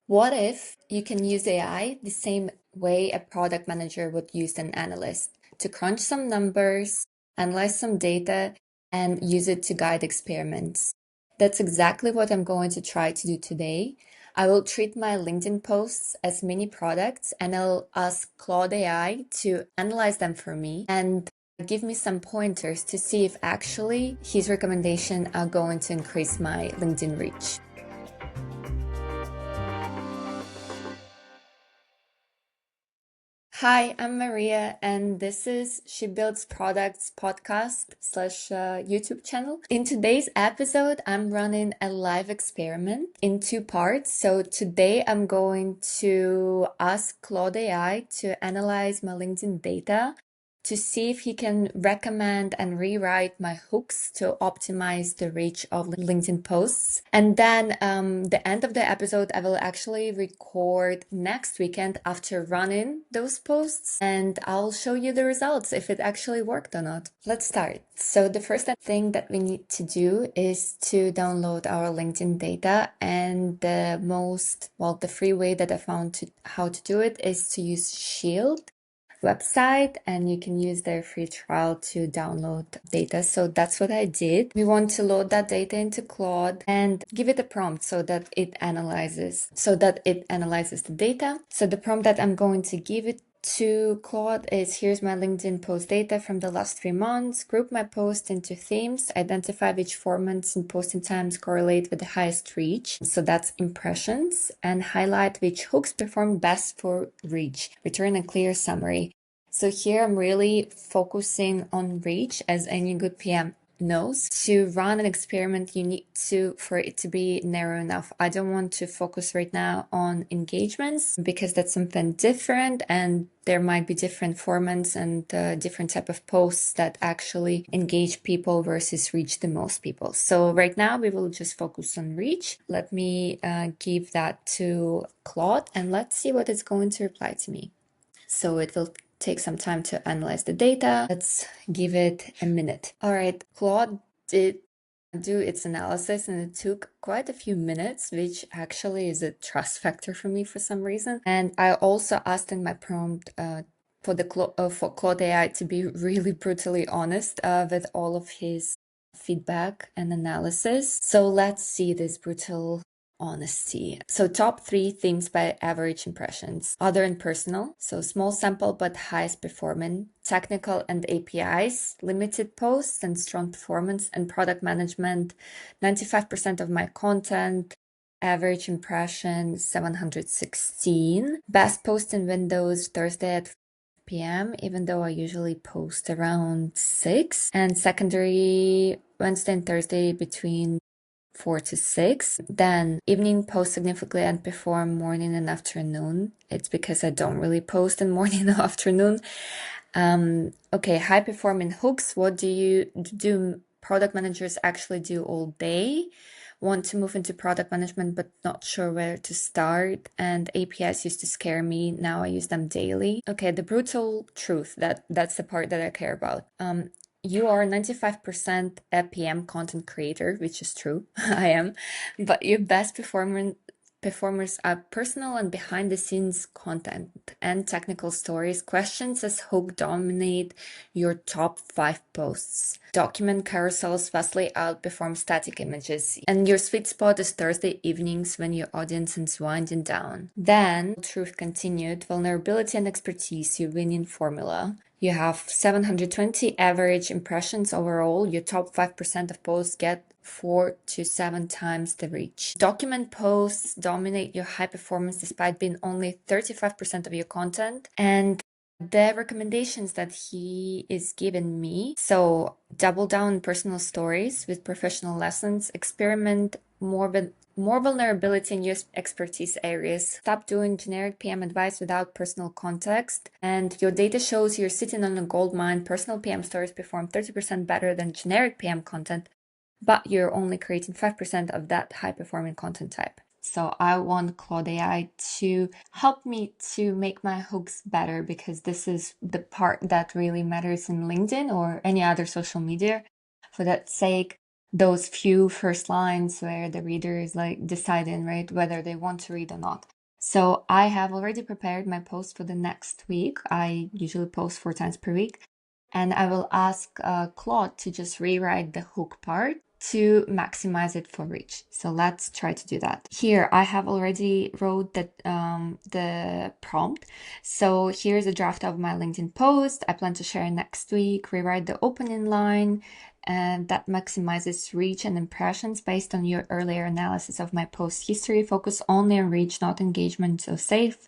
What if you can use AI the same way a product manager would use an analyst to crunch some numbers, analyze some data, and use it to guide experiments? That's exactly what I'm going to try to do today. I will treat my LinkedIn posts as mini products and I'll ask Claude AI to analyze them for me and give me some pointers to see if actually his recommendations are going to increase my LinkedIn reach. Hi, I'm Maria, and this is She Builds Products podcast slash YouTube channel. In today's episode, I'm running a live experiment in two parts. So today I'm going to ask Claude AI to analyze my LinkedIn data to see if he can recommend and rewrite my hooks to optimize the reach of LinkedIn posts. And then the end of the episode, I will actually record next weekend after running those posts, and I'll show you the results if it actually worked or not. Let's start. So the first thing that we need to do is to download our LinkedIn data, and the free way that I found how to do it is to use Shield website, and you can use their free trial to download data. So that's what I did. We want to load that data into Claude and give it a prompt so that it analyzes the data. So the prompt that I'm going to give it to Claude is: here's my LinkedIn post data from the last 3 months, group my posts into themes, identify which formats and posting times correlate with the highest reach, so that's impressions, and highlight which hooks perform best for reach, return a clear summary. So here I'm really focusing on reach, as any good PM knows. To run an experiment, you need for it to be narrow enough. I don't want to focus right now on engagements because that's something different, and there might be different formats and different type of posts that actually engage people versus reach the most people. So right now we will just focus on reach. Let me give that to Claude and let's see what it's going to reply to me. So it will take some time to analyze the data. Let's give it a minute. All right, Claude did do its analysis and it took quite a few minutes, which actually is a trust factor for me for some reason. And I also asked in my prompt for Claude AI to be really brutally honest with all of his feedback and analysis. So let's see this brutal honesty. So top 3 themes by average impressions: other and personal, so small sample but highest performing; technical and APIs, limited posts and strong performance; and product management, 95% of my content, average impression 716. Best post in Windows Thursday at PM, even though I usually post around 6, and secondary Wednesday and Thursday between 4 to 6. Then evening post significantly underperform morning and afternoon. It's because I don't really post in morning or afternoon. Okay, high performing hooks. What do product managers actually do all day? Want to move into product management but not sure where to start, and APIs used to scare me, now I use them daily. Okay, the brutal truth, that's the part that I care about. You are 95% a PM content creator, which is true. I am, but your best performers are personal and behind the scenes content and technical stories. Questions as hook dominate your top 5 posts. Document carousels vastly outperform static images. And your sweet spot is Thursday evenings when your audience is winding down. Then, truth continued, vulnerability and expertise, your winning formula. You have 720 average impressions overall. Your top 5% of posts get 4 to 7 times the reach. Document posts dominate your high performance despite being only 35% of your content. And the recommendations that he is giving me: so double down on personal stories with professional lessons, experiment more vulnerability in your expertise areas, stop doing generic PM advice without personal context, and your data shows you're sitting on a gold mine. Personal PM stories perform 30% better than generic PM content, but you're only creating 5% of that high-performing content type. So I want Claude AI to help me to make my hooks better, because this is the part that really matters in LinkedIn or any other social media. For that sake, those few first lines where the reader is like deciding, right, whether they want to read or not. So I have already prepared my post for the next week. I usually post 4 times per week. And I will ask Claude to just rewrite the hook part to maximize it for reach. So let's try to do that. Here I have already wrote the prompt. So here's a draft of my LinkedIn post. I plan to share next week, rewrite the opening line, and that maximizes reach and impressions based on your earlier analysis of my post history. Focus only on reach, not engagement. So safe,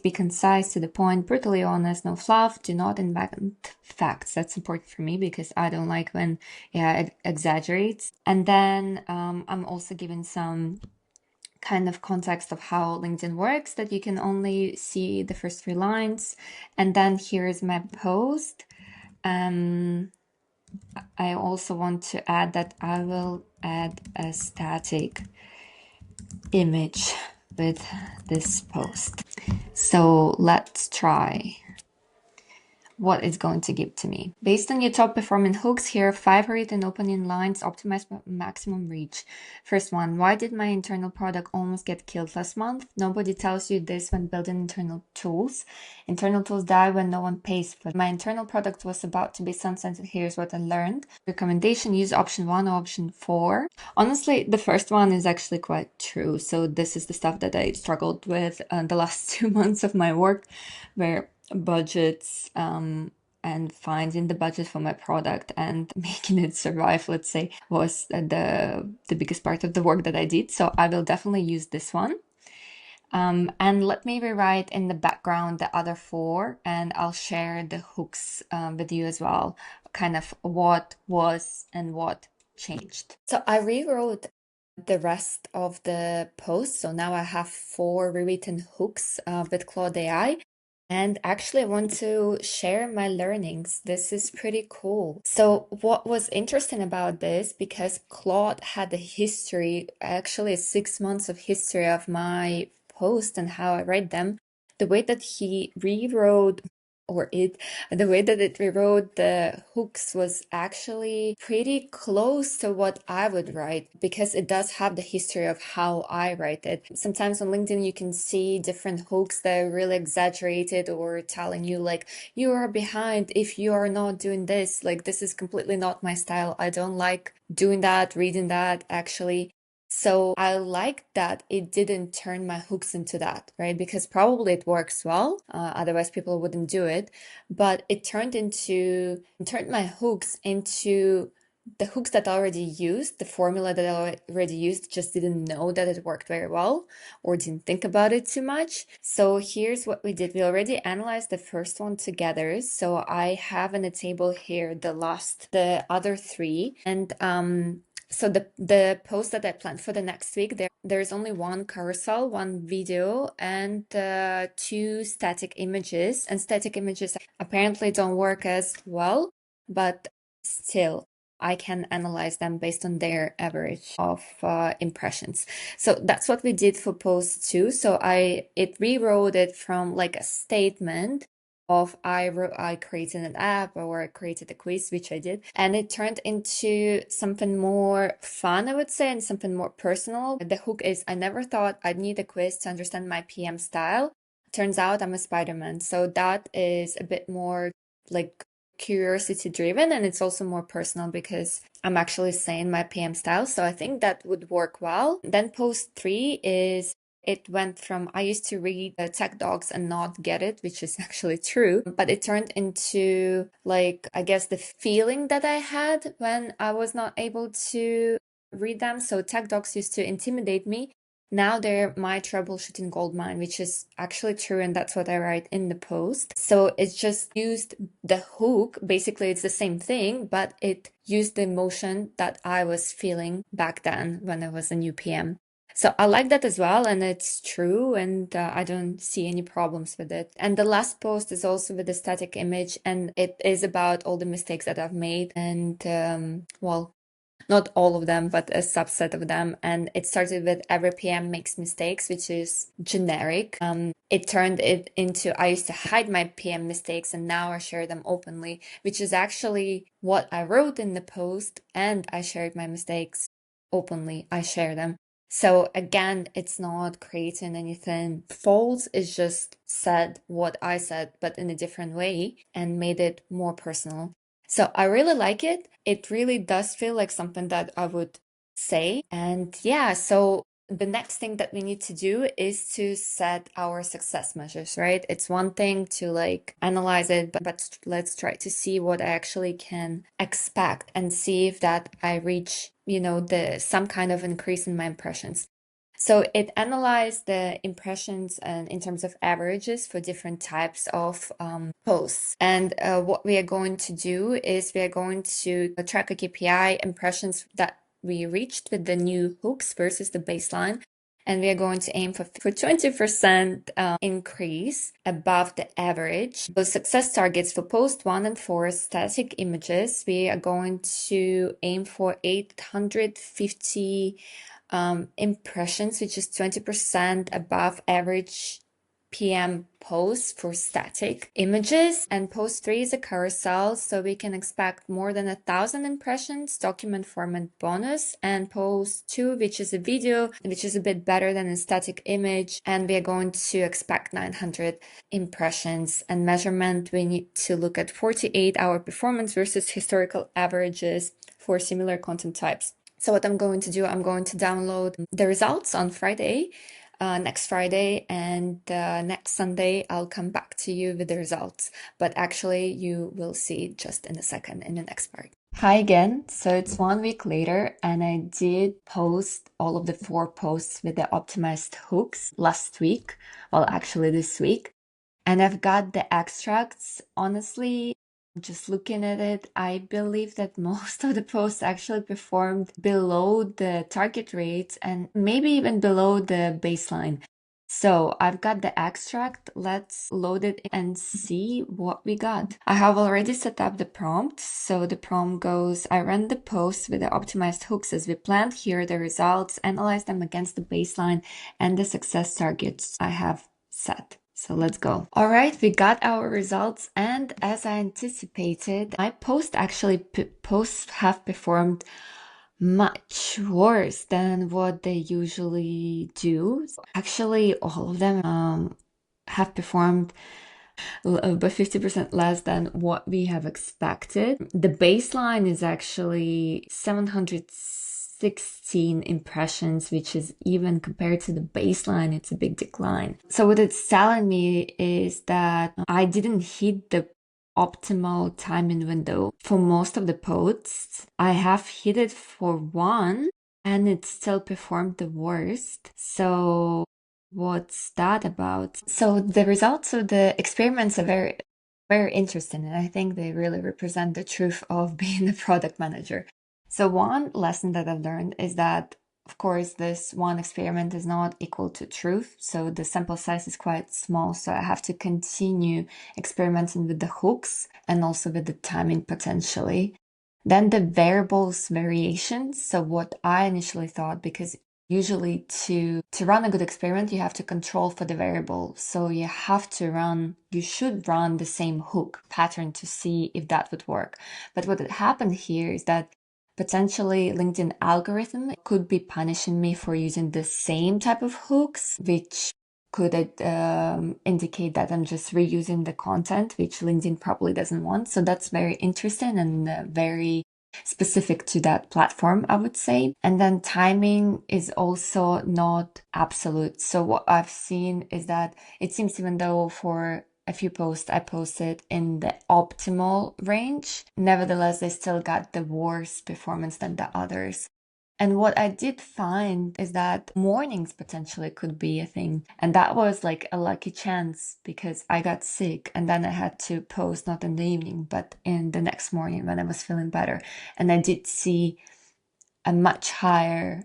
be concise, to the point, brutally honest, no fluff, do not invent facts. That's important for me because I don't like when it exaggerates. And then I'm also giving some kind of context of how LinkedIn works, that you can only see the first 3 lines. And then here's my post. I also want to add that I will add a static image with this post. So let's try what it's going to give to me. Based on your top performing hooks, here are 5 written opening lines optimized for maximum reach. First one, why did my internal product almost get killed last month? Nobody tells you this when building internal tools. Internal tools die when no one pays for them. My internal product was about to be sunsetted. Here's what I learned. Recommendation, use option 1 or option 4. Honestly, the first one is actually quite true. So this is the stuff that I struggled with the last 2 months of my work, where budgets and finding the budget for my product and making it survive, let's say, was the biggest part of the work that I did. So I will definitely use this one. And let me rewrite in the background the other 4, and I'll share the hooks with you as well, kind of what was and what changed. So I rewrote the rest of the post. So now I have 4 rewritten hooks with Claude AI. And actually, I want to share my learnings. This is pretty cool. So, what was interesting about this, because Claude had a history, actually 6 months of history of my post and how I read them, the way that he rewrote or it the way that it rewrote the hooks was actually pretty close to what I would write, because it does have the history of how I write it. Sometimes on LinkedIn you can see different hooks that are really exaggerated, or telling you like, you are behind if you are not doing this. Like, this is completely not my style. I don't like doing that, reading that actually. So I like that it didn't turn my hooks into that, right? Because probably it works well, otherwise people wouldn't do it. But it turned my hooks into the hooks that I already used, the formula that I already used, just didn't know that it worked very well or didn't think about it too much. So here's what we did. We already analyzed the first one together. So I have in a table here the other 3, and so the post that I planned for the next week, there's only 1 carousel, 1 video, and 2 static images. And static images apparently don't work as well, but still, I can analyze them based on their average of impressions. So that's what we did for post 2. So it rewrote it from like a statement of I created an app, or I created a quiz, which I did, and it turned into something more fun, I would say, and something more personal. The hook is, I never thought I'd need a quiz to understand my PM style. Turns out I'm a Spider-Man. So that is a bit more like curiosity driven, and it's also more personal because I'm actually saying my PM style. So I think that would work well. Then post 3 is, it went from, I used to read tech docs and not get it, which is actually true, but it turned into like, I guess, the feeling that I had when I was not able to read them. So tech docs used to intimidate me. Now they're my troubleshooting goldmine, which is actually true, and that's what I write in the post. So it's just used the hook. Basically, it's the same thing, but it used the emotion that I was feeling back then when I was a new PM. So I like that as well, and it's true, and I don't see any problems with it. And the last post is also with a static image, and it is about all the mistakes that I've made, and well, not all of them, but a subset of them. And it started with every PM makes mistakes, which is generic. It turned it into I used to hide my PM mistakes and now I share them openly, which is actually what I wrote in the post. And I shared my mistakes openly. I share them. So again, it's not creating anything false. It's just said what I said, but in a different way and made it more personal. So I really like it. It really does feel like something that I would say. And yeah, so the next thing that we need to do is to set our success measures, right? It's one thing to like analyze it, but let's try to see what I actually can expect and see if that I reach, the some kind of increase in my impressions. So it analyzed the impressions and in terms of averages for different types of posts. And what we are going to do is we are going to track a KPI impressions that we reached with the new hooks versus the baseline. And we are going to aim for 20% increase above the average. Those success targets for post 1 and 4 static images, we are going to aim for 850 impressions, which is 20% above average PM post for static images. And post 3 is a carousel, so we can expect more than 1,000 impressions, document format bonus. And post 2, which is a video, which is a bit better than a static image, and we are going to expect 900 impressions. And measurement, we need to look at 48-hour performance versus historical averages for similar content types. So what I'm going to do, I'm going to download the results on Friday, next Friday, and next Sunday I'll come back to you with the results. But actually, you will see just in a second in the next part. Hi again. So it's 1 week later, and I did post all of the 4 posts with the optimized hooks last week. Well, actually, this week. And I've got the extracts. Honestly, just looking at it, I believe that most of the posts actually performed below the target rates and maybe even below the baseline. So I've got the extract. Let's load it and see what we got. I have already set up the prompt. So the prompt goes, I ran the posts with the optimized hooks as we planned. Here are the results, analyze them against the baseline and the success targets I have set. So let's go. All right, we got our results, and as I anticipated, my posts have performed much worse than what they usually do. Actually, all of them have performed by 50% less than what we have expected. The baseline is actually 716 impressions, which is even compared to the baseline, it's a big decline. So what it's telling me is that I didn't hit the optimal timing window for most of the posts. I have hit it for one and it still performed the worst. So what's that about? So the results of the experiments are very, very interesting, and I think they really represent the truth of being a product manager. So one lesson that I've learned is that, of course, this one experiment is not equal to truth. So the sample size is quite small. So I have to continue experimenting with the hooks and also with the timing potentially. Then the variables variations. So what I initially thought, because usually to run a good experiment, you have to control for the variable. So you should run the same hook pattern to see if that would work. But what had happened here is that potentially LinkedIn algorithm could be punishing me for using the same type of hooks, which could indicate that I'm just reusing the content, which LinkedIn probably doesn't want. So that's very interesting and very specific to that platform, I would say. And then timing is also not absolute. So what I've seen is that it seems even though for a few posts I posted in the optimal range, nevertheless, they still got the worse performance than the others. And what I did find is that mornings potentially could be a thing. And that was like a lucky chance because I got sick and then I had to post not in the evening, but in the next morning when I was feeling better. And I did see a much higher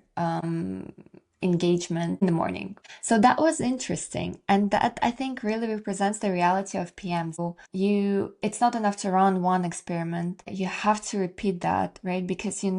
engagement in the morning. So that was interesting. And that I think really represents the reality of PM. So it's not enough to run one experiment. You have to repeat that, right? Because you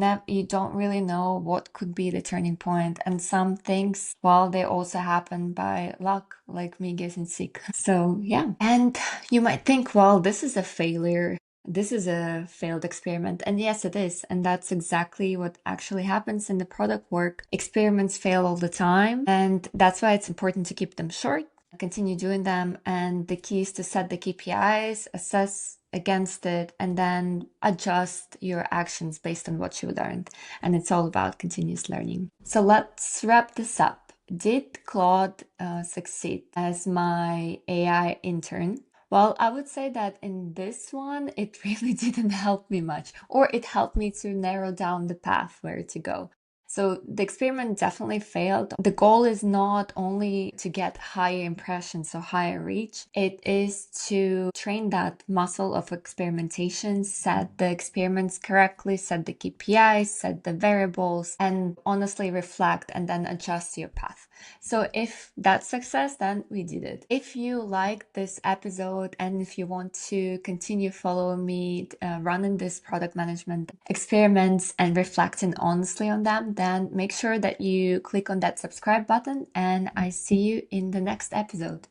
don't really know what could be the turning point. And some things, well, they also happen by luck, like me getting sick. So yeah. And you might think, well, this is a failure. This is a failed experiment. And yes, it is. And that's exactly what actually happens in the product work. Experiments fail all the time. And that's why it's important to keep them short, continue doing them. And the key is to set the KPIs, assess against it, and then adjust your actions based on what you learned. And it's all about continuous learning. So let's wrap this up. Did Claude succeed as my AI intern? Well, I would say that in this one, it really didn't help me much, or it helped me to narrow down the path where to go. So the experiment definitely failed. The goal is not only to get higher impressions or higher reach, it is to train that muscle of experimentation, set the experiments correctly, set the KPIs, set the variables, and honestly reflect and then adjust your path. So if that's success, then we did it. If you like this episode and if you want to continue following me running this product management experiments and reflecting honestly on them, then make sure that you click on that subscribe button, and I see you in the next episode.